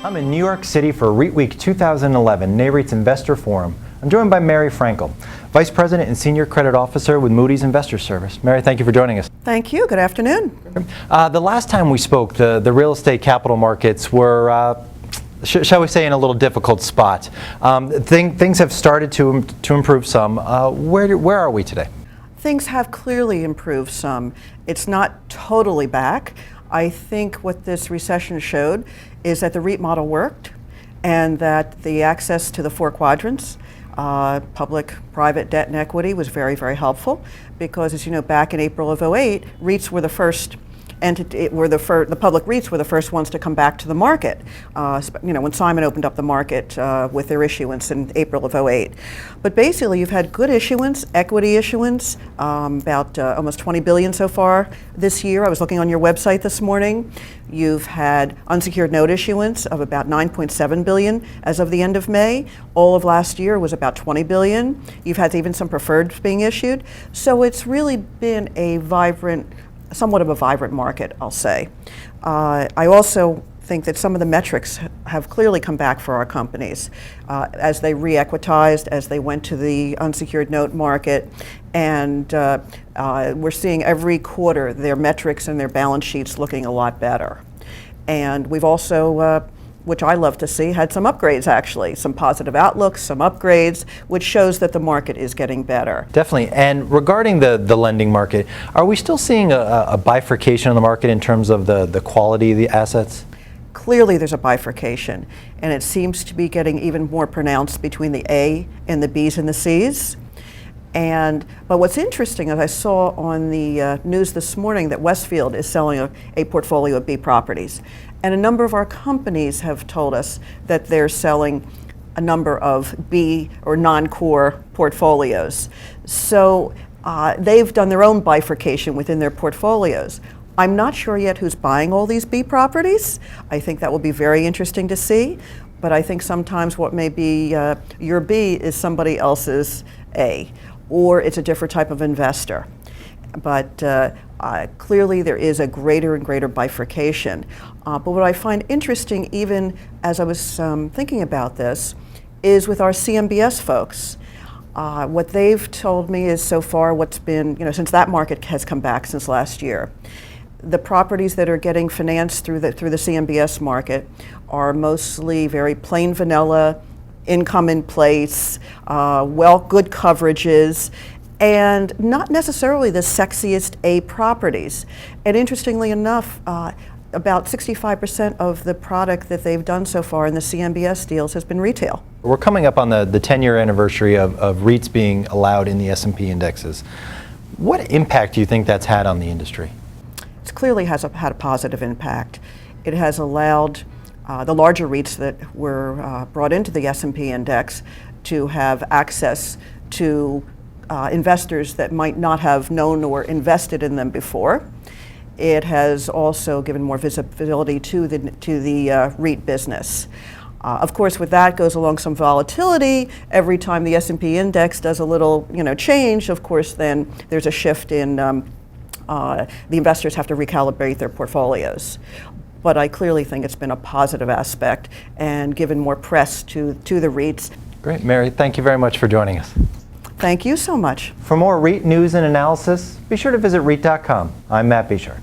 I'm in New York City for REIT Week 2011, NAREIT's Investor Forum. I'm joined by Mary Frankel, Vice President and Senior Credit Officer with Moody's Investor Service. Mary, thank you for joining us. Thank you. Good afternoon. The last time we spoke, the real estate capital markets were, shall we say, in a little difficult spot. Things have started to improve some. Where are we today? Things have clearly improved some. It's not totally back. I think what this recession showed is that the REIT model worked and that the access to the four quadrants, public, private, debt, and equity, was very, very helpful because, as you know, back in April of '08, REITs were the first entity, the public REITs were the first ones to come back to the market, when Simon opened up the market with their issuance in April of '08. But basically, you've had good issuance, equity issuance, about almost $20 billion so far this year. I was looking on your website this morning. You've had unsecured note issuance of about $9.7 billion as of the end of May. All of last year was about $20 billion. You've had even some preferreds being issued. So it's really been somewhat of a vibrant market, I'll say. I also think that some of the metrics have clearly come back for our companies as they re-equitized, as they went to the unsecured note market, and we're seeing every quarter their metrics and their balance sheets looking a lot better. And we've also, which I love to see, had some upgrades actually, some positive outlooks, some upgrades, which shows that the market is getting better. Definitely. And regarding the lending market, are we still seeing a bifurcation in the market in terms of the quality of the assets? Clearly there's a bifurcation, and it seems to be getting even more pronounced between the A and the Bs and the Cs. But what's interesting is I saw on the news this morning that Westfield is selling a portfolio of B properties. And a number of our companies have told us that they're selling a number of B or non-core portfolios. So they've done their own bifurcation within their portfolios. I'm not sure yet who's buying all these B properties. I think that will be very interesting to see. But I think sometimes what may be your B is somebody else's A, or it's a different type of investor. But clearly there is a greater and greater bifurcation. But what I find interesting, even as I was thinking about this, is with our CMBS folks. What they've told me is so far what's been, since that market has come back since last year, the properties that are getting financed through the CMBS market are mostly very plain vanilla, income in place, good coverages, and not necessarily the sexiest A properties. And interestingly enough, about 65% of the product that they've done so far in the CMBS deals has been retail. We're coming up on the 10-year anniversary of REITs being allowed in the S&P indexes. What impact do you think that's had on the industry? It clearly has had a positive impact. It has allowed the larger REITs that were brought into the S&P index to have access to investors that might not have known or invested in them before. It has also given more visibility to the REIT business. Of course, with that goes along some volatility. Every time the S&P index does a little, change, of course, then there's a shift in the investors have to recalibrate their portfolios. But I clearly think it's been a positive aspect and given more press to the REITs. Great, Mary, thank you very much for joining us. Thank you so much. For more REIT news and analysis, be sure to visit REIT.com. I'm Matt Bishar.